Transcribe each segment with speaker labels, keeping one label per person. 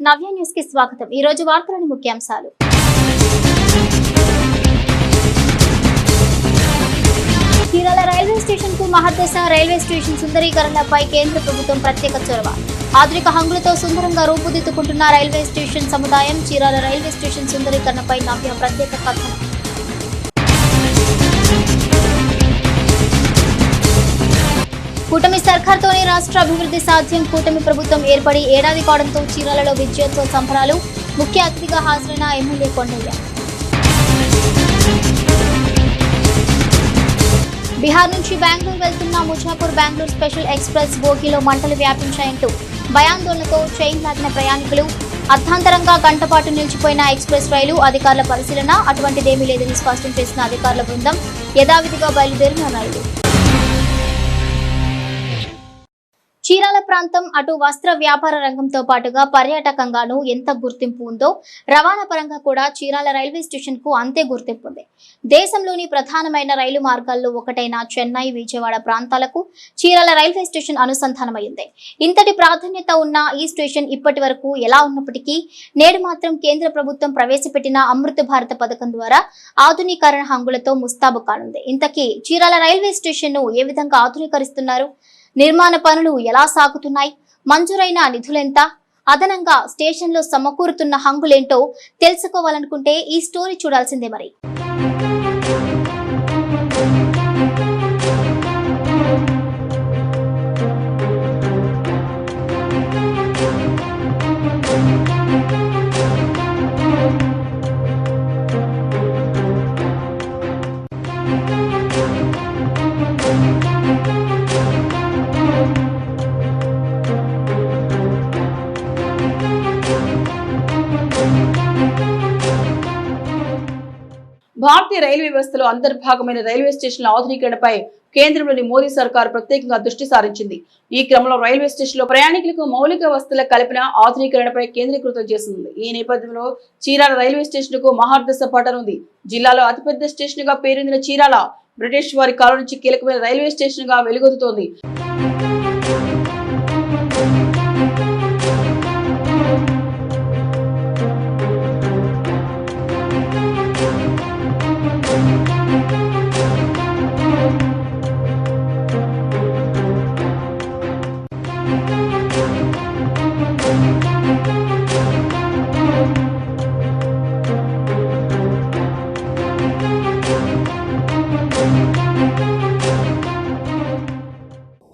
Speaker 1: నవ్య news కి స్వాగతం। ఈ రోజు వార్తలోని ముఖ్యాంశాలు। చీరాల రైల్వే స్టేషన్ కు మహర్దశ రైల్వే స్టేషన్ సుందరీకరణపై కేంద్ర ప్రభుత్వం ప్రత్యేక చొరవ। ఆధునిక హంగులతో సుందరంగా రూపుదిద్దుకుంటున్న రైల్వే స్టేషన్ సముదాయం। చీరాల రైల్వే స్టేషన్ సుందరీకరణపై నవ్య ప్రత్యేక కథనం। కూటమి సర్కార్తోనే రాష్ట్ర అభివృద్ధి సాధ్యం। కూటమి ప్రభుత్వం ఏర్పడి ఏడాది కావడంతో చీరాలలో విజయోత్సవ సంబరాలు। ముఖ్య అతిథిగా హాజరైన ఎమ్మెల్యే కొండయ్య। బీహార్ నుంచి బెంగళూరు వెళ్తున్న ముజాపూర్ బెంగళూరు స్పెషల్ ఎక్స్ప్రెస్ బోగీలో మంటలు వ్యాపించాయంటూ భయాందోళనతో చైన్ లాగిన ప్రయాణికులు। అర్థాంతరంగా గంటపాటు నిలిచిపోయిన ఎక్స్ప్రెస్ రైలు అధికారుల పరిశీలన। అటువంటిదేమీ లేదని స్పష్టం చేసిన అధికారుల బృందం యథావిధిగా బయలుదేరిన రైలు। చీరాల ప్రాంతం అటు వస్త్ర వ్యాపార రంగంతో పాటుగా పర్యాటకంగానూ ఎంత గుర్తింపు ఉందో రవాణా పరంగా కూడా చీరాల రైల్వే స్టేషన్ కు అంతే గుర్తింపు ఉంది। దేశంలోని ప్రధానమైన రైలు మార్గాల్లో ఒకటైన చెన్నై, విజయవాడ ప్రాంతాలకు చీరాల రైల్వే స్టేషన్ అనుసంధానమైంది। ఇంతటి ప్రాధాన్యత ఉన్న ఈ స్టేషన్ ఇప్పటి వరకు ఎలా ఉన్నప్పటికీ నేడు మాత్రం కేంద్ర ప్రభుత్వం ప్రవేశపెట్టిన అమృత భారత పథకం ద్వారా ఆధునీకరణ హంగులతో ముస్తాబు కానుంది। ఇంతకీ చీరాల రైల్వే స్టేషన్ ను ఏ విధంగా ఆధునీకరిస్తున్నారు? నిర్మాణ పనులు ఎలా సాగుతున్నాయి? మంజూరైన నిధులెంత? అదనంగా స్టేషన్ లో సమకూరుతున్న హంగులేంటో తెలుసుకోవాలనుకుంటే ఈ స్టోరీ చూడాల్సిందే మరి।
Speaker 2: భారతీయ రైల్వే వ్యవస్థలో అంతర్భాగమైన రైల్వే స్టేషన్ల ఆధునీకరణపై కేంద్రంలోని మోదీ సర్కారు ప్రత్యేకంగా దృష్టి సారించింది। ఈ క్రమంలో రైల్వే స్టేషన్లో ప్రయాణికులకు మౌలిక వసతుల కల్పన ఆధునీకరణపై కేంద్రీకృతం చేస్తుంది। ఈ నేపథ్యంలో చీరాల రైల్వే స్టేషన్ కు మహర్దశ పట్టనుంది। జిల్లాలో అతిపెద్ద స్టేషన్ గా పేరొందిన చీరాల బ్రిటిష్ వారి కాలం నుంచి కీలకమైన రైల్వే స్టేషన్ గా వెలుగొందుతోంది।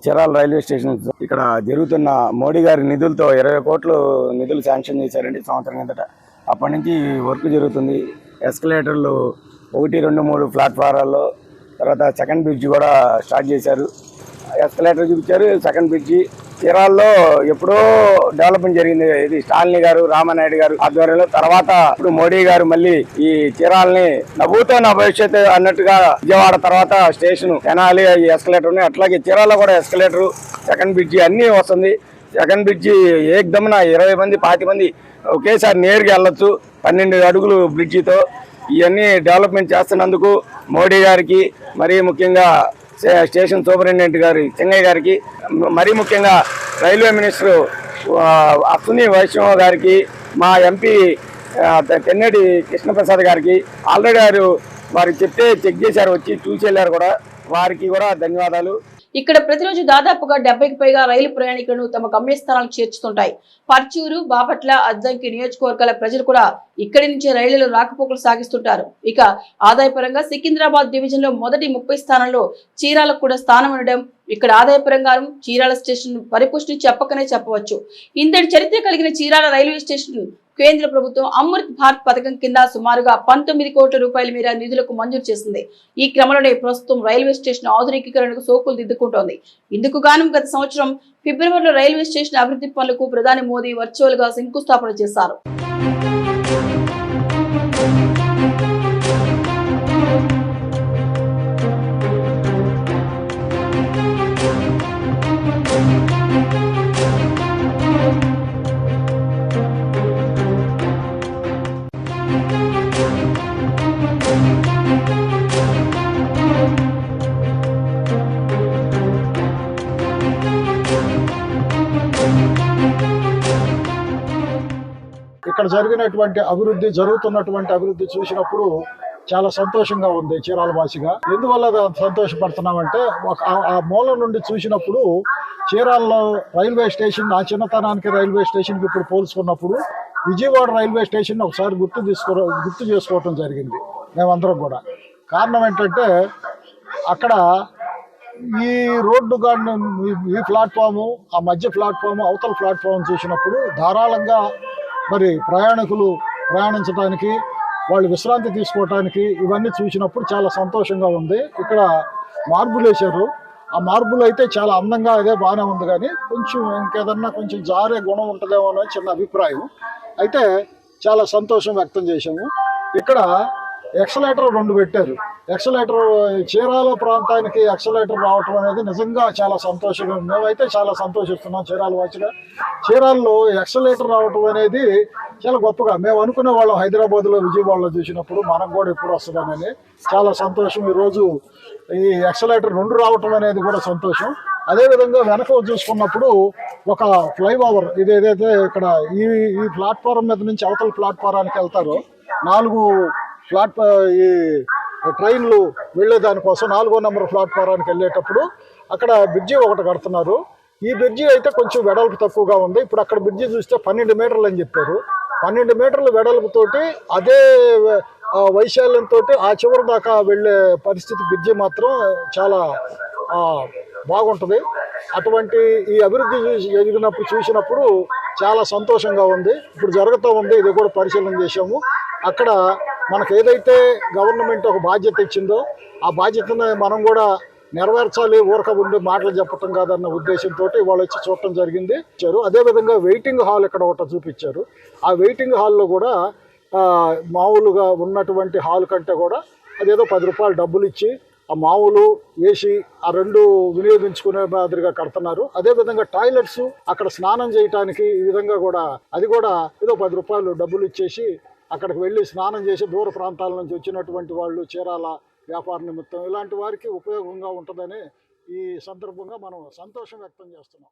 Speaker 3: చీరాల రైల్వే స్టేషన్ ఇక్కడ జరుగుతున్న మోడీ గారి నిధులతో 20 కోట్లు నిధులు శాంక్షన్ చేశారండి సంవత్సరం కిందట। అప్పటి నుంచి వర్క్ జరుగుతుంది। ఎస్కలేటర్లు 1, 2, 3 ప్లాట్ఫారాల్లో, తర్వాత సెకండ్ బ్రిడ్జ్ కూడా స్టార్ట్ చేశారు। ఎస్కలేటర్ చూపించారు, సెకండ్ బ్రిడ్జి చీరాల్లో ఎప్పుడో డెవలప్మెంట్ జరిగింది। ఇది స్టాలిన్ గారు, రామానాయుడు గారు ఆధ్వర్యంలో। తర్వాత ఇప్పుడు మోడీ గారు మళ్ళీ ఈ చీరాలని నవ్వుతో నా భవిష్యత్తు అన్నట్టుగా విజయవాడ తర్వాత స్టేషన్ తెనాలి ఈ ఎస్కలేటర్ ఉన్నాయి। అట్లాగే చీరాల్లో కూడా ఎస్కలేటర్, సెకండ్ బ్రిడ్జి అన్నీ వస్తుంది। సెకండ్ బ్రిడ్జి ఏకదమ్మున 20 మంది 25 మంది ఒకేసారి నేరుగా వెళ్ళొచ్చు 12 అడుగులు బ్రిడ్జితో। ఇవన్నీ డెవలప్మెంట్ చేస్తున్నందుకు మోడీ గారికి, మరీ ముఖ్యంగా స్టేషన్ సూపరింటెండెంట్ గారి చెంగయ్య గారికి, మరీ ముఖ్యంగా రైల్వే మినిస్టర్ అశ్విని వైష్ణవ్ గారికి, మా ఎంపీ తెన్నేటి కృష్ణప్రసాద్ గారికి ఆల్రెడీ వారికి చెప్తే చెక్ చేశారు, వచ్చి చూసి వెళ్ళారు కూడా, వారికి కూడా ధన్యవాదాలు।
Speaker 2: ఇక్కడ ప్రతిరోజు దాదాపుగా 70కి పైగా రైలు ప్రయాణికులను తమ గమ్యస్థానాలకు చేర్చుతుంటాయి। పర్చూరు, బాపట్ల, అద్దంకి నియోజకవర్గాల ప్రజలు కూడా ఇక్కడి నుంచే రైళ్లలో రాకపోకలు సాగిస్తుంటారు। ఇక ఆదాయపరంగా సికింద్రాబాద్ డివిజన్ లో మొదటి 30 స్థానంలో చీరాలకు కూడా స్థానం ఉండడం ఇక్కడ ఆదాయపరంగా చీరాల స్టేషన్ పరిపుష్టి చెప్పకనే చెప్పవచ్చు। ఇంతటి చరిత్ర కలిగిన చీరాల రైల్వే స్టేషన్ కేంద్ర ప్రభుత్వం అమృత్ భారత్ పథకం కింద సుమారుగా 19 కోట్ల రూపాయల మేర నిధులకు మంజూరు చేసింది। ఈ క్రమంలోనే ప్రస్తుతం రైల్వే స్టేషన్ ఆధునికీకరణకు సోకులు దిద్దుకుంటోంది। ఇందుకు గాను గత సంవత్సరం ఫిబ్రవరిలో రైల్వే స్టేషన్ అభివృద్ధి పనులకు ప్రధాని మోదీ వర్చువల్ గా శంకుస్థాపన చేశారు।
Speaker 4: జరిగినటువంటి అభివృద్ధి, జరుగుతున్నటువంటి అభివృద్ధి చూసినప్పుడు చాలా సంతోషంగా ఉంది చీరాల వాసిగా. ఎందువల్ల సంతోషపడుతున్నామంటే ఆ మూల నుండి చూసినప్పుడు చీరాలలో రైల్వే స్టేషన్, ఆ చిన్నతనానికి రైల్వే స్టేషన్కి ఇప్పుడు పోల్చుకున్నప్పుడు విజయవాడ రైల్వే స్టేషన్ ఒకసారి గుర్తు చేసుకోవటం జరిగింది మేమందరం కూడా. కారణం ఏంటంటే అక్కడ ఈ రోడ్డు గాడిని, ఈ ప్లాట్ఫాము, ఆ మధ్య ప్లాట్ఫాము, అవతల ప్లాట్ఫామ్ చూసినప్పుడు ధారాళంగా మరి ప్రయాణికులు ప్రయాణించడానికి, వాళ్ళు విశ్రాంతి తీసుకోవటానికి ఇవన్నీ చూసినప్పుడు చాలా సంతోషంగా ఉంది. ఇక్కడ మార్బుల్ వేశారు. ఆ మార్బుల్ అయితే చాలా అందంగా, అదే బాగానే ఉంది, కానీ కొంచెం ఇంకేదన్నా కొంచెం జారే గుణం ఉంటుందేమో అని చిన్న అభిప్రాయం. అయితే చాలా సంతోషం వ్యక్తం చేశాము. ఇక్కడ ఎక్సలేటర్ 2 పెట్టారు. ఎక్సలేటర్ చీరాల ప్రాంతానికి ఎక్సలేటర్ రావటం అనేది నిజంగా చాలా సంతోషంగా, మేమైతే చాలా సంతోషిస్తున్నాం చీరాల వాచిగా. చీరాల్లో ఎక్సలేటర్ రావటం అనేది చాలా గొప్పగా మేము అనుకునే వాళ్ళం. హైదరాబాద్లో, విజయవాడలో చూసినప్పుడు మనకు కూడా ఎప్పుడు వస్తుందనేది చాలా సంతోషం. ఈరోజు ఈ ఎక్సలేటర్ 2 రావటం అనేది కూడా సంతోషం. అదేవిధంగా వెనక చూసుకున్నప్పుడు ఒక ఫ్లైఓవర్, ఇది ఏదైతే ఇక్కడ ఈ ప్లాట్ఫారం మీద నుంచి అవతల ప్లాట్ఫారానికి వెళ్తారో 4 ఈ ట్రైన్లు వెళ్ళేదానికోసం 4వ నెంబర్ ప్లాట్ఫారానికి వెళ్ళేటప్పుడు అక్కడ బ్రిడ్జి ఒకటి కడుతున్నారు. ఈ బ్రిడ్జి అయితే కొంచెం వెడల్పు తక్కువగా ఉంది. ఇప్పుడు అక్కడ బ్రిడ్జి చూస్తే 12 మీటర్లు అని చెప్పారు. 12 మీటర్ల వెడల్పుతోటి అదే వైశాల్యంతో ఆ చివరి దాకా వెళ్ళే పరిస్థితి బ్రిడ్జి మాత్రం చాలా బాగుంటుంది. అటువంటి ఈ అభివృద్ధి జరిగినప్పుడు చూసినప్పుడు చాలా సంతోషంగా ఉంది. ఇప్పుడు జరుగుతూ ఉంది, ఇది కూడా పరిశీలన చేశాము. అక్కడ మనకు ఏదైతే గవర్నమెంట్ ఒక బాధ్యత ఇచ్చిందో ఆ బాధ్యతను మనం కూడా నెరవేర్చాలి, ఊరక ఉండి మాటలు చెప్పటం కాదన్న ఉద్దేశంతో వాళ్ళు వచ్చి చూడటం జరిగింది. అదేవిధంగా వెయిటింగ్ హాల్ ఇక్కడ ఒకటి చూపించారు. ఆ వెయిటింగ్ హాల్లో కూడా మామూలుగా ఉన్నటువంటి హాల్ కంటే కూడా అదేదో 10 రూపాయలు డబ్బులు ఇచ్చి ఆ మామూలు వేసి ఆ 2 వినియోగించుకునే మాదిరిగా కడుతున్నారు. అదేవిధంగా టాయిలెట్స్, అక్కడ స్నానం చేయడానికి ఈ విధంగా కూడా అది కూడా ఏదో 10 రూపాయలు డబ్బులు ఇచ్చేసి అక్కడికి వెళ్ళి స్నానం చేసి దూర ప్రాంతాల నుంచి వచ్చినటువంటి వాళ్ళు, చీరాల వ్యాపార నిమిత్తం ఇలాంటి వారికి ఉపయోగంగా ఉంటుందని ఈ సందర్భంగా మనం సంతోషం వ్యక్తం చేస్తున్నాం.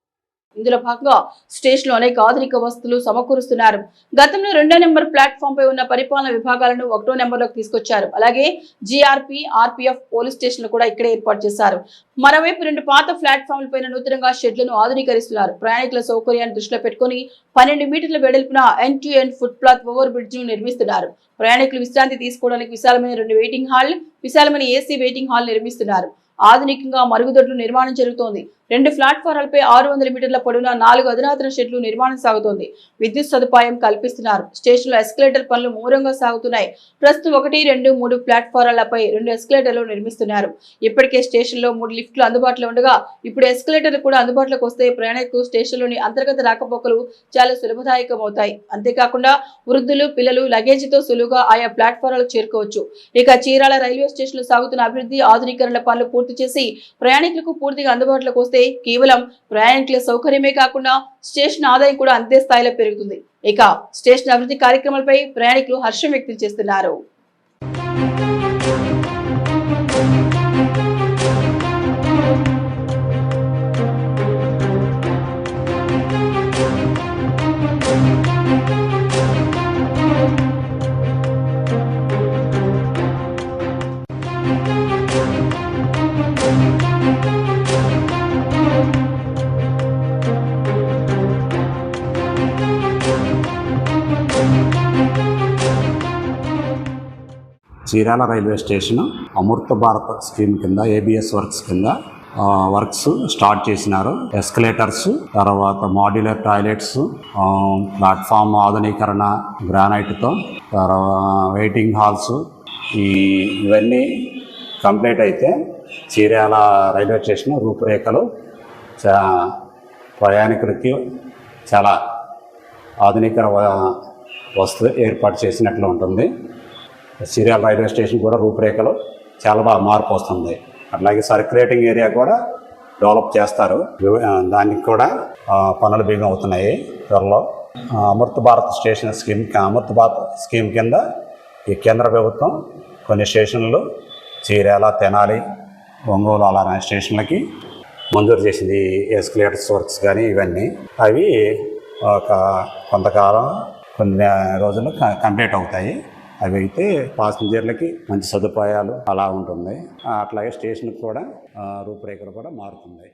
Speaker 2: ఇందులో భాగంగా స్టేషన్ లో అనేక ఆధునిక వస్తువులు సమకూరుస్తున్నారు. గతంలో 2వ నెంబర్ ప్లాట్ఫామ్ పై ఉన్న పరిపాలన విభాగాలను 1వ నెంబర్లోకి తీసుకొచ్చారు. అలాగే జీఆర్పీ, ఆర్పీఎఫ్ పోలీస్ స్టేషన్లు కూడా ఇక్కడే ఏర్పాటు చేశారు. మరోవైపు 2 పాత ప్లాట్ఫామ్ల పైన నూతనంగా షెడ్లను ఆధునీకరిస్తున్నారు. ప్రయాణికుల సౌకర్యాన్ని దృష్టిలో పెట్టుకుని 12 మీటర్ల వెడల్పున end to end footpath over bridge ను నిర్మిస్తున్నారు. ప్రయాణికులు విశ్రాంతి తీసుకోవడానికి విశాలమైన 2 వెయిటింగ్ హాల్, విశాలమైన ఏసీ వెయిటింగ్ హాల్ నిర్మిస్తున్నారు. ఆధునికంగా మరుగుదొడ్లు నిర్మాణం జరుగుతోంది. 2 ప్లాట్ఫారాలపై 600 మీటర్ల పొడవున 4 అధునాతన షెడ్లు నిర్మాణం సాగుతోంది. విద్యుత్ సదుపాయం కల్పిస్తున్నారు. స్టేషన్ లో ఎస్కలేటర్ పనులు ముమ్మరంగా సాగుతున్నాయి. ప్రస్తుతం 1, 2, 3 ప్లాట్ఫారాలపై 2 ఎస్కలేటర్లు నిర్మిస్తున్నారు. ఇప్పటికే స్టేషన్ లో 3 లిఫ్ట్లు అందుబాటులో ఉండగా ఇప్పుడు ఎస్కలేటర్లు కూడా అందుబాటులోకి వస్తే ప్రయాణికులు స్టేషన్ లోని అంతర్గత రాకపోకలు చాలా సులభదాయకం అవుతాయి. అంతేకాకుండా వృద్ధులు, పిల్లలు లగేజీతో సులువుగా ఆయా ప్లాట్ఫారాలకు చేరుకోవచ్చు. ఇక చీరాల రైల్వే స్టేషన్ లో సాగుతున్న అభివృద్ధి, ఆధునీకరణ పనులు పూర్తి చేసి ప్రయాణికులకు పూర్తిగా అందుబాటులోకి వస్తే కేవలం ప్రయాణికుల సౌకర్యమే కాకుండా స్టేషన్ ఆదాయం కూడా అంతే స్థాయిలో పెరుగుతుంది. ఇక స్టేషన్ అభివృద్ధి కార్యక్రమాలపై ప్రయాణికులు హర్షం వ్యక్తం చేస్తున్నారు.
Speaker 5: చీరాల రైల్వే స్టేషన్ అమృత భారత్ స్కీమ్ కింద ఏబిఎస్ వర్క్స్ కింద వర్క్స్ స్టార్ట్ చేసినారు. ఎస్కలేటర్స్, తర్వాత మాడ్యులర్ టాయిలెట్స్, ప్లాట్ఫామ్ ఆధునీకరణ గ్రానైట్తో, వెయిటింగ్ హాల్స్, ఇవన్నీ కంప్లీట్ అయితే చీరాల రైల్వే స్టేషన్ రూపురేఖలు ప్రయాణికులకి చాలా ఆధునికర వస్తువు ఏర్పాటు చేసినట్లు ఉంటుంది. చీరాల రైల్వే స్టేషన్ కూడా రూపురేఖలు చాలా బాగా మార్పు వస్తుంది. అట్లాగే సర్క్యులేటింగ్ ఏరియా కూడా డెవలప్ చేస్తారు. దానికి కూడా పనులు బిగం అవుతున్నాయి త్వరలో. అమృత భారత్ స్కీమ్ కింద ఈ కేంద్ర ప్రభుత్వం కొన్ని స్టేషన్లు చీరాల, తెనాలి, ఒంగోలు అలానే స్టేషన్లకి మంజూరు చేసింది. ఎస్కలేటర్స్ వర్క్స్ కానీ ఇవన్నీ అవి ఒక కొంతకాలం కొన్ని రోజుల్లో కంప్లీట్ అవుతాయి. అవి అయితే పాసింజర్లకి మంచి సదుపాయాలు అలా ఉంటుంది. అట్లాగే స్టేషన్కి కూడా రూపురేఖలు కూడా మారుతుంది.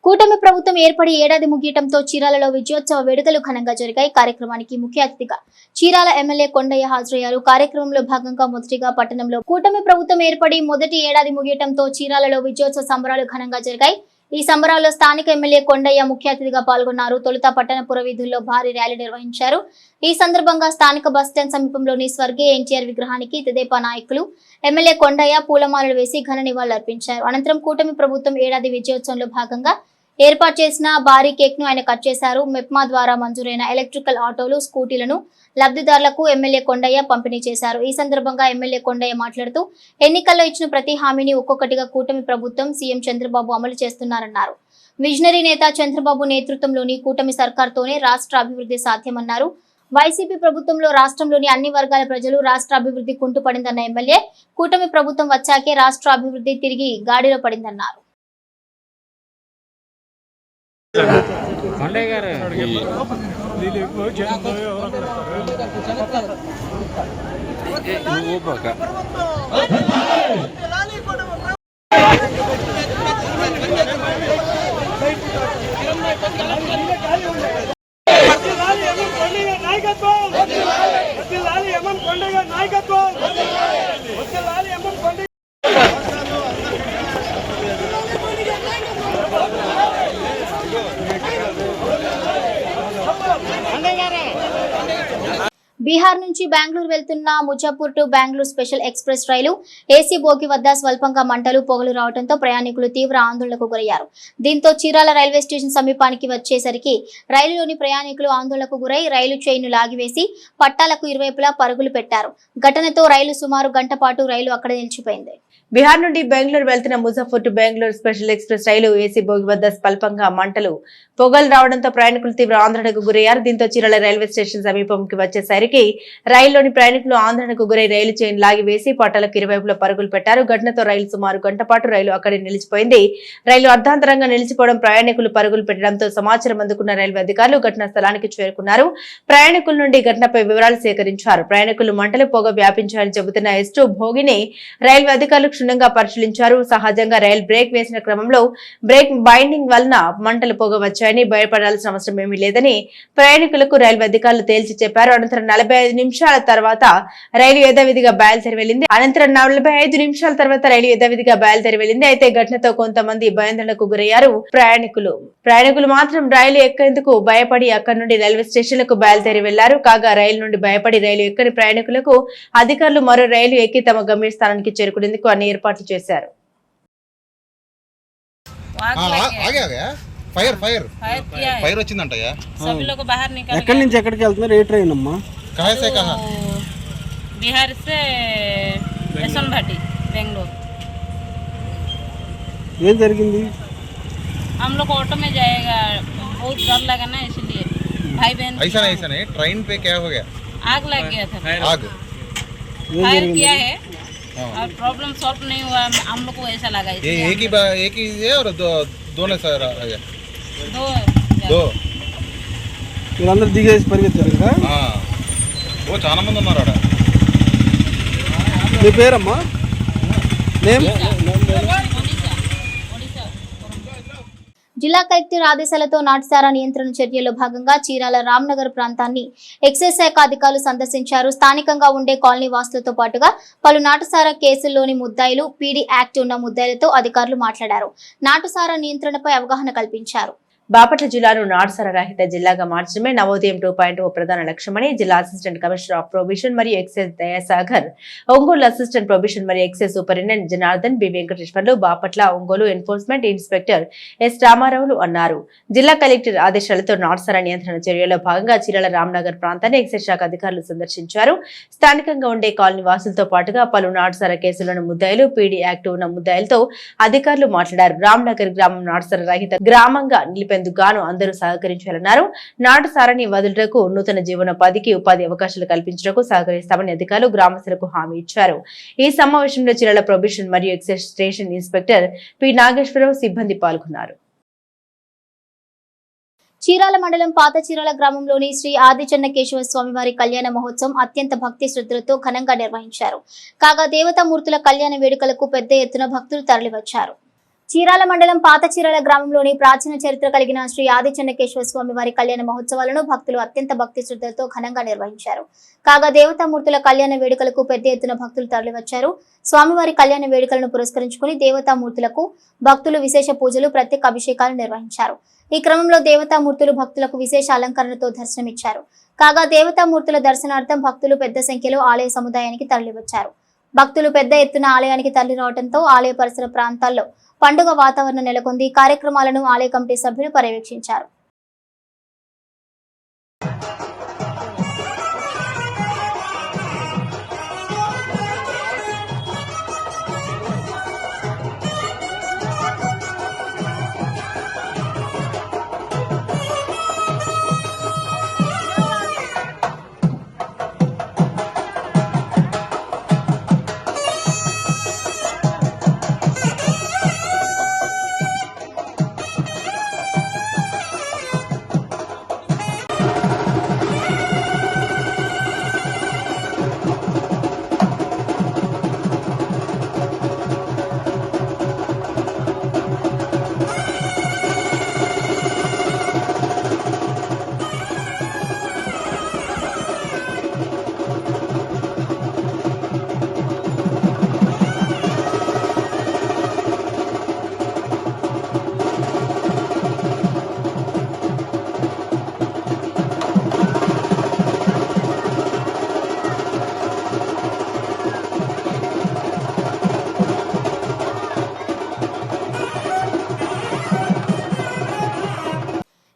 Speaker 1: కూటమి ప్రభుత్వం ఏర్పడి ఏడాది ముగియటంతో చీరాలలో విజయోత్సవ వేడుకలు ఘనంగా జరిగాయి. కార్యక్రమానికి ముఖ్య అతిథిగా చీరాల ఎమ్మెల్యే కొండయ్య హాజరయ్యారు. కార్యక్రమంలో భాగంగా మొదటిగా పట్టణంలో కూటమి ప్రభుత్వం ఏర్పడి మొదటి ఏడాది ముగియటంతో చీరాలలో విజయోత్సవ సంబరాలు ఘనంగా జరిగాయి. ఈ సంబరాల్లో స్థానిక ఎమ్మెల్యే కొండయ్య ముఖ్య అతిథిగా పాల్గొన్నారు. తొలుత పట్టణ పురవీధుల్లో భారీ ర్యాలీ నిర్వహించారు. ఈ సందర్భంగా స్థానిక బస్టాండ్ సమీపంలోని స్వర్గీయ ఎన్టీఆర్ విగ్రహానికి తెదేపా నాయకులు ఎమ్మెల్యే కొండయ్య పూలమాలలు వేసి ఘన నివాళులర్పించారు. అనంతరం కూటమి ప్రభుత్వం ఏడాది విజయోత్సవంలో భాగంగా ఏర్పాటు చేసిన భారీ కేక్ ను ఆయన కట్ చేశారు. మెప్మా ద్వారా మంజూరైన ఎలక్ట్రికల్ ఆటోలు, స్కూటీలను లబ్ధిదారులకు ఎమ్మెల్యే కొండయ్య పంపిణీ చేశారు. ఈ సందర్భంగా ఎమ్మెల్యే కొండయ్య మాట్లాడుతూ ఎన్నికల్లో ఇచ్చిన ప్రతి హామీని ఒక్కొక్కటిగా కూటమి ప్రభుత్వం సీఎం చంద్రబాబు అమలు చేస్తున్నారన్నారు. విజనరీ నేత చంద్రబాబు నేతృత్వంలోని కూటమి సర్కార్తోనే రాష్ట్ర అభివృద్ధి సాధ్యమన్నారు. వైసీపీ ప్రభుత్వంలో రాష్ట్రంలోని అన్ని వర్గాల ప్రజలు రాష్ట్ర అభివృద్ధి కుంటుపడిందన్న ఎమ్మెల్యే కూటమి ప్రభుత్వం వచ్చాకే రాష్ట్ర అభివృద్ధి తిరిగి గాడిలో పడిందన్నారు. బీహార్ నుంచి బెంగళూరు వెళ్తున్న Muzaffarpur to Bengaluru special express రైలు ఏసీ బోగి వద్ద స్వల్పంగా మంటలు, పొగలు రావడంతో ప్రయాణికులు తీవ్ర ఆందోళనకు గురయ్యారు. దీంతో చీరాల రైల్వే స్టేషన్ సమీపానికి వచ్చేసరికి రైలులోని ప్రయాణికులు ఆందోళనకు గురై రైలు చైన్ను లాగివేసి పట్టాలకు ఇరువైపులా పరుగులు పెట్టారు. ఘటనతో రైలు సుమారు గంట పాటు రైలు అక్కడే నిలిచిపోయింది.
Speaker 6: బీహార్ నుండి బెంగళూరు వెళ్తున్న Muzaffar to Bengaluru special express రైలు ఏసీ బోగి వద్ద స్వల్పంగా మంటలు, పొగలు రావడంతో ప్రయాణికులు తీవ్ర ఆందోళనకు గురయ్యారు. దీంతో చీరాల రైల్వే స్టేషన్ సమీపంకి వచ్చేసరికి రైలులోని ప్రయాణికులు ఆందోళనకు గురై రైలు చైన్ లాగివేసి పట్టాలకు ఇరువైపులా పరుగులు పెట్టారు. ఘటనతో రైలు సుమారు గంట పాటు రైలు అక్కడే నిలిచిపోయింది. రైలు అర్ధాంతరంగా నిలిచిపోవడం, ప్రయాణికులు పరుగులు పెట్టడంతో సమాచారం అందుకున్న రైల్వే అధికారులు ఘటనా స్థలానికి చేరుకున్నారు. ప్రయాణికుల నుండి ఘటనపై వివరాలు సేకరించారు. ప్రయాణికులు మంటలు, పొగ వ్యాపించారని చెబుతున్న S2 భోగిని రైల్వే అధికారులు క్షుణ్ణంగా పరిశీలించారు. సహజంగా రైలు బ్రేక్ వేసిన క్రమంలో బ్రేక్ బైండింగ్ వలన మంటలు, పొగ వచ్చాయని, భయపడాల్సిన అవసరం ఏమీ లేదని ప్రయాణికులకు రైల్వే అధికారులు తేల్చి చెప్పారు. అనంతరం 45 నిమిషాల తర్వాత రైలు యథావిధిగా బయలుదేరి వెళ్లింది. అయితే ఘటనతో కొంతమంది భయాందోళనకు గురయ్యారు. ప్రయాణికులు మాత్రం రైలు ఎక్కేందుకు భయపడి అక్కడి నుండి రైల్వే స్టేషన్లకు బయలుదేరి వెళ్లారు. కాగా రైలు నుండి భయపడి రైలు ఎక్కని ప్రయాణికులకు అధికారులు మరో రైలు ఎక్కి తమ గమ్యస్థానానికి చేరుకునేందుకు అన్ని ఏర్పాట్లు చేశారు.
Speaker 7: ఫైర్ వచ్చిందంటయ్యా.
Speaker 8: ఎక్కడి నుంచి ఎక్కడికి వెళ్తున్నారు? ఏ ట్రైన్ అమ్మా?
Speaker 9: बिहार से यशवंत बेंगलोर।
Speaker 8: ये జరిగింది?
Speaker 9: हम लोग ऑटो में जाएगा, बहुत डर लगा ना, इसलिए भाई बहन।
Speaker 7: ऐसा नहीं, ट्रेन पे क्या हो गया?
Speaker 9: आग लग गया था।
Speaker 7: आग
Speaker 9: फायर किया है और प्रॉब्लम सॉल्व नहीं हुआ, हम लोग को ऐसा लगा।
Speaker 7: ये एक ही है और दोनों सर आ गया? दो
Speaker 8: వీళ్ళందరూ దిగేసి పరిగెత్తారు కదా?
Speaker 7: ఓ చాలా మంది ఉన్నారు ఆడ.
Speaker 8: మీ పేరమ్మా? నేమ్?
Speaker 1: జిల్లా కలెక్టర్ ఆదేశాలతో నాటుసారా నియంత్రణ చర్యల్లో భాగంగా చీరాల రామ్నగర్ ప్రాంతాన్ని ఎక్సైజ్ శాఖ అధికారులు సందర్శించారు. స్థానికంగా ఉండే కాలనీ వాసులతో పాటుగా పలు నాటుసారా కేసుల్లోని ముద్దాయిలు, పీడీ యాక్ట్ ఉన్న ముద్దాయిలతో అధికారులు మాట్లాడారు. నాటుసారా నియంత్రణపై అవగాహన కల్పించారు.
Speaker 6: బాపట్ల జిల్లాను నాటుసారా రహిత జిల్లాగా మార్చడమే నవోదయం 2.0 ప్రధాన లక్ష్యమని జిల్లా అసిస్టెంట్ కమిషనర్ ఆఫ్ ప్రొబిషన్ మరియు excise Dayasagar, Ongole assistant prohibition మరియు excise superintendent Janardhan B Venkateswarlu, Bapatla, Ongole enforcement inspector S రామారావులు అన్నారు. జిల్లా కలెక్టర్ ఆదేశాలతో నాటుసారా నియంత్రణ చర్యల్లో భాగంగా చీరాల రామ్నగర్ ప్రాంతాన్ని ఎక్సైజ్ శాఖ అధికారులు సందర్శించారు. స్థానికంగా ఉండే కాలనీ వాసులతో పాటుగా పలు నాటుసారా కేసులను ముద్దాయిలు, పీడీ యాక్ట్ ఉన్న ముద్దాయిలతో అధికారులు మాట్లాడారు. రామ్నగర్ గ్రామం నాటుసారా రహిత గ్రామంగా నిలిపేందుకు గాను అందరూ సహకరించాలన్నారు. నాటుసారాని వదులుటకు, నూతన జీవనోపాధికి ఉపాధి అవకాశాలు కల్పించడానికి సహకరిస్తామని అధికారులు గ్రామస్తులకు హామీ ఇచ్చారు. ఈ సమావేశంలో చీరాల ప్రొబిషన్ మరియు excise station inspector P Nageswara Rao సిబ్బంది పాల్గొన్నారు.
Speaker 1: చీరాల మండలం పాత చీరాల గ్రామంలోని శ్రీ ఆది చెన్నకేశవ స్వామివారి కళ్యాణ మహోత్సవం అత్యంత భక్తి శ్రద్ధలతో ఘనంగా నిర్వహించారు. కాగా దేవతామూర్తుల కళ్యాణ వేడుకలకు పెద్ద ఎత్తున భక్తులు తరలివచ్చారు. చీరాల మండలం పాత చీరాల గ్రామంలోని ప్రాచీన చరిత్ర కలిగిన శ్రీ ఆది చెన్నకేశవ స్వామివారి కళ్యాణ మహోత్సవాలను భక్తులు అత్యంత భక్తి శ్రద్ధలతో ఘనంగా నిర్వహించారు. కాగా దేవతామూర్తుల కళ్యాణ వేడుకలకు పెద్ద ఎత్తున భక్తులు తరలివచ్చారు. స్వామివారి కళ్యాణ వేడుకలను పురస్కరించుకుని దేవతామూర్తులకు భక్తులు విశేష పూజలు, ప్రత్యేక అభిషేకాలు నిర్వహించారు. ఈ క్రమంలో దేవతామూర్తులు భక్తులకు విశేష అలంకరణతో దర్శనమిచ్చారు. కాగా దేవతామూర్తుల దర్శనార్థం భక్తులు పెద్ద సంఖ్యలో ఆలయ సముదాయానికి తరలివచ్చారు. భక్తులు పెద్ద ఎత్తున ఆలయానికి తరలి రావడంతో ఆలయ పరిసర ప్రాంతాల్లో పండుగ వాతావరణం నెలకొంది. కార్యక్రమాలను ఆలయ కమిటీ సభ్యులు పర్యవేక్షించారు.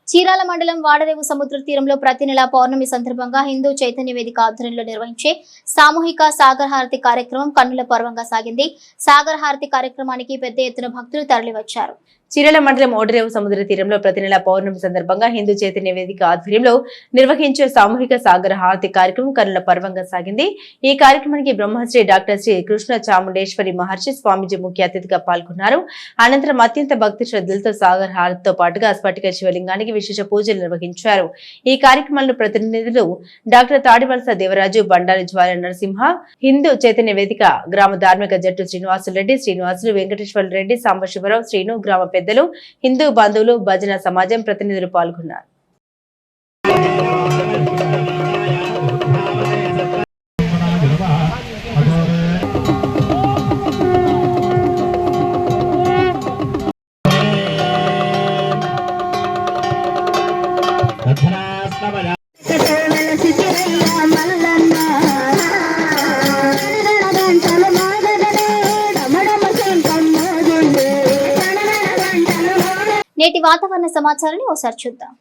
Speaker 1: చీరాల మండలం వాడరేవు సముద్ర తీరంలో ప్రతి నెల పౌర్ణమి సందర్భంగా హిందూ చైతన్య వేదిక ఆధ్వర్యంలో నిర్వహించే సామూహిక సాగర్ హారతి కార్యక్రమం కన్నుల పర్వంగా సాగింది. సాగర్ హారతి కార్యక్రమానికి పెద్ద ఎత్తున భక్తులు తరలివచ్చారు.
Speaker 6: చీరాల మండలం ఓడరేవు సముద్ర తీరంలో ప్రతి నెల పౌర్ణమి సందర్భంగా హిందూ చైతన్య వేదిక ఆధ్వర్యంలో నిర్వహించే సామూహిక సాగర హారతి కార్యక్రమం కన్నుల పర్వంగా సాగింది. ఈ కార్యక్రమానికి బ్రహ్మశ్రీ డాక్టర్ శ్రీ కృష్ణ చాముండేశ్వరి మహర్షి స్వామీజీ ముఖ్య అతిథిగా పాల్గొన్నారు. అనంతరం అత్యంత భక్తి శ్రద్ధలతో సాగర్ హారతితో పాటుగా స్ఫటిక శివలింగానికి విశేష పూజలు నిర్వహించారు. ఈ కార్యక్రమంలో ప్రతినిధులు డాక్టర్ తాడివలస దేవరాజు, బండారి జ్వాల నరసింహ, హిందూ చైతన్య వేదిక గ్రామ ధార్మిక జట్టు శ్రీనివాసులు, వెంకటేశ్వర రెడ్డి, సాంబశివరావు, శ్రీను, గ్రామ పెద్దలు, హిందూ బంధువులు, భజన సమాజం ప్రతినిధులు పాల్గొన్నారు.
Speaker 1: నేటి వాతావరణ సమాచారాన్ని ఒకసారి చూద్దాం.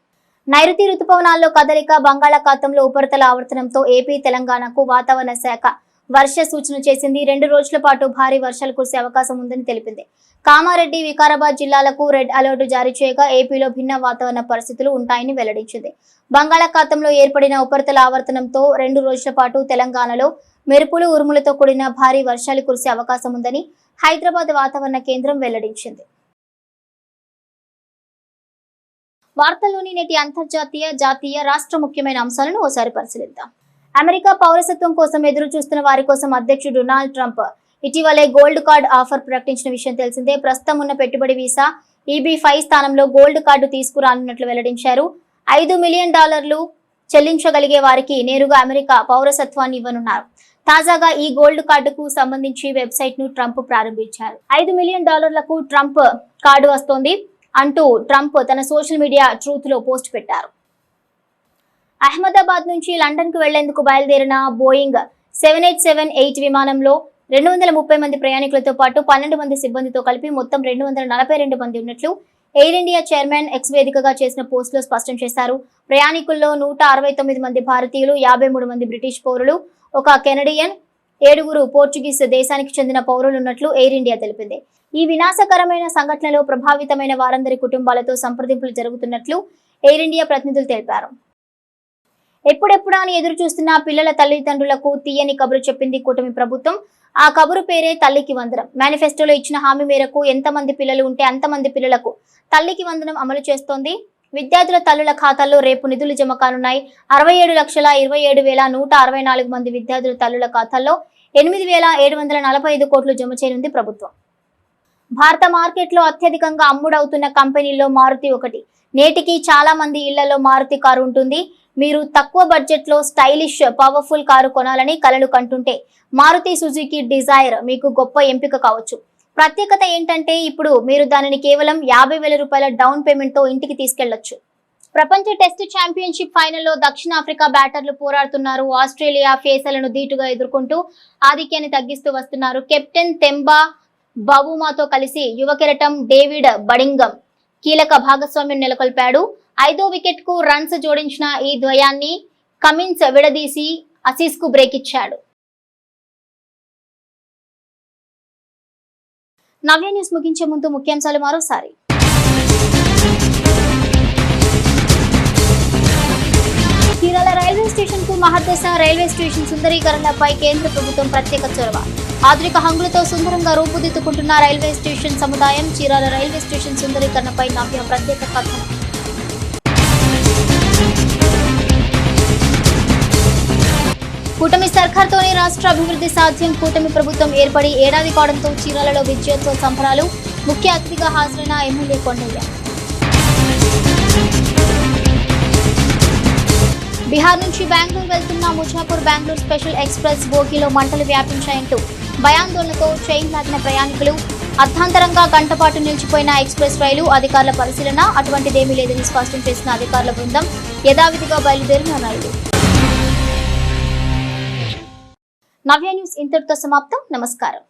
Speaker 1: నైరుతి రుతుపవనాల్లో కదలిక, బంగాళాఖాతంలో ఉపరితల ఆవర్తనంతో ఏపీ, తెలంగాణకు వాతావరణ శాఖ వర్ష సూచన చేసింది. 2 రోజుల పాటు భారీ వర్షాలు కురిసే అవకాశం ఉందని తెలిపింది. కామారెడ్డి, వికారాబాద్ జిల్లాలకు రెడ్ అలర్ట్ జారీ చేయగా ఏపీలో భిన్న వాతావరణ పరిస్థితులు ఉంటాయని వెల్లడించింది. బంగాళాఖాతంలో ఏర్పడిన ఉపరితల ఆవర్తనంతో 2 రోజుల పాటు తెలంగాణలో మెరుపులు, ఉరుములతో కూడిన భారీ వర్షాలు కురిసే అవకాశం ఉందని హైదరాబాద్ వాతావరణ కేంద్రం వెల్లడించింది. వార్తల్లోని నేటి అంతర్జాతీయ, జాతీయ, రాష్ట్ర ముఖ్యమైన అంశాలను ఓసారి పరిశీలిద్దాం. అమెరికా పౌరసత్వం కోసం ఎదురు చూస్తున్న వారి కోసం అధ్యక్షుడు డొనాల్డ్ ట్రంప్ ఇటీవలే గోల్డ్ కార్డ్ ఆఫర్ ప్రకటించిన విషయం తెలిసిందే. ప్రస్తుతం ఉన్న పెట్టుబడి వీసా EB-5 స్థానంలో గోల్డ్ కార్డు తీసుకురానున్నట్లు వెల్లడించారు. $5 మిలియన్ చెల్లించగలిగే వారికి నేరుగా అమెరికా పౌరసత్వాన్ని ఇవ్వనున్నారు. తాజాగా ఈ గోల్డ్ కార్డుకు సంబంధించి వెబ్సైట్ ను ట్రంప్ ప్రారంభించారు. $5 మిలియన్ ట్రంప్ కార్డు వస్తోంది అంటూ ట్రంప్ తన సోషల్ మీడియా ట్రూత్ లో పోస్ట్ పెట్టారు. అహ్మదాబాద్ నుంచి లండన్ కు వెళ్లేందుకు బయలుదేరిన బోయింగ్ 7878 విమానంలో 230 మంది ప్రయాణికులతో పాటు 12 మంది సిబ్బందితో కలిపి మొత్తం 242 మంది ఉన్నట్లు ఎయిర్ ఇండియా చైర్మన్ ఎక్స్ వేదికగా చేసిన పోస్ట్ లో స్పష్టం చేశారు. ప్రయాణికుల్లో 169 మంది భారతీయులు, 53 మంది బ్రిటిష్ పౌరులు, 1 కెనడియన్, 7 పోర్చుగీస్ దేశానికి చెందిన పౌరులు ఉన్నట్లు ఎయిర్ ఇండియా తెలిపింది. ఈ వినాశకరమైన సంఘటనలో ప్రభావితమైన వారందరి కుటుంబాలతో సంప్రదింపులు జరుగుతున్నట్లు ఎయిర్ ఇండియా ప్రతినిధులు తెలిపారు. ఎప్పుడెప్పుడా అని ఎదురు చూస్తున్న పిల్లల తల్లిదండ్రులకు తీయని కబురు చెప్పింది కూటమి ప్రభుత్వం. ఆ కబురు పేరే తల్లికి వందనం. మేనిఫెస్టోలో ఇచ్చిన హామీ మేరకు ఎంతమంది పిల్లలు ఉంటే అంతమంది పిల్లలకు తల్లికి వందనం అమలు చేస్తోంది. విద్యార్థుల తల్లుల ఖాతాల్లో రేపు నిధులు జమ కానున్నాయి. 67,27,164 మంది విద్యార్థుల తల్లుల ఖాతాల్లో 8,745 కోట్లు జమ చేయనుంది ప్రభుత్వం. భారత మార్కెట్లో అత్యధికంగా అమ్ముడవుతున్న కంపెనీల్లో మారుతి ఒకటి. నేటికి చాలా మంది ఇళ్లలో మారుతి కారు ఉంటుంది. మీరు తక్కువ బడ్జెట్ లో స్టైలిష్ పవర్ఫుల్ కారు కొనాలని కలలు కంటుంటే మారుతి సుజుకి డిజైర్ మీకు గొప్ప ఎంపిక కావచ్చు. ప్రత్యేకత ఏంటంటే ఇప్పుడు మీరు దానిని కేవలం 50,000 రూపాయల డౌన్ పేమెంట్ తో ఇంటికి తీసుకెళ్లొచ్చు. ప్రపంచ టెస్ట్ ఛాంపియన్షిప్ ఫైనల్లో దక్షిణాఫ్రికా బ్యాటర్లు పోరాడుతున్నారు. ఆస్ట్రేలియా ఫేసర్లను ధీటుగా ఎదుర్కొంటూ ఆధిక్యాన్ని తగ్గిస్తూ వస్తున్నారు. కెప్టెన్ తెంబా బవుమాతో కలిసి యువ కెరటం డేవిడ్ బడింగం కీలక భాగస్వామ్యం నెలకొల్పాడు. 5వ వికెట్ కు రన్స్ జోడించిన ఈ ద్వయాన్ని కమిన్స్ విడదీసి ఆసీస్ కు బ్రేక్ ఇచ్చాడు. నవ్య న్యూస్ ముగించే ముందు ముఖ్యాంశాలు మరోసారి. చీరాల రైల్వే స్టేషన్ కు మహర్దశ రైల్వే స్టేషన్ సుందరీకరణపై కేంద్ర ప్రభుత్వం ప్రత్యేక చొరవ. ఆధునిక హంగులతో సుందరంగా రూపుదిద్దుకుంటున్న రైల్వే స్టేషన్ సముదాయం. చీరాల రైల్వే స్టేషన్ సుందరీకరణపై నవ్య ప్రత్యేక కథనం. కూటమి సర్కార్తోనే రాష్ట్ర అభివృద్ధి సాధ్యం. కూటమి ప్రభుత్వం ఏర్పడి ఏడాది కావడంతో చీరాలలో విజయోత్సవ సంబరాలు. ముఖ్య అతిథిగా హాజరైన ఎమ్మెల్యే కొండయ్య. బీహార్ నుంచి బెంగళూరు వెళ్తున్న ముజాపూర్ బెంగళూరు స్పెషల్ ఎక్స్ప్రెస్ బోగిలో మంటలు వ్యాపించాయంటూ భయాందోళనతో చైన్ లాగిన ప్రయాణికులు. అర్థాంతరంగా గంటపాటు నిలిచిపోయిన ఎక్స్ప్రెస్ రైలు. అధికారుల పరిశీలన అటువంటిదేమీ లేదని స్పష్టం చేసిన అధికారుల బృందం. యథావిధిగా బయలుదేరిన రైలు. నవ్య న్యూస్ ఇంతటితో సమాప్తం. నమస్కారం.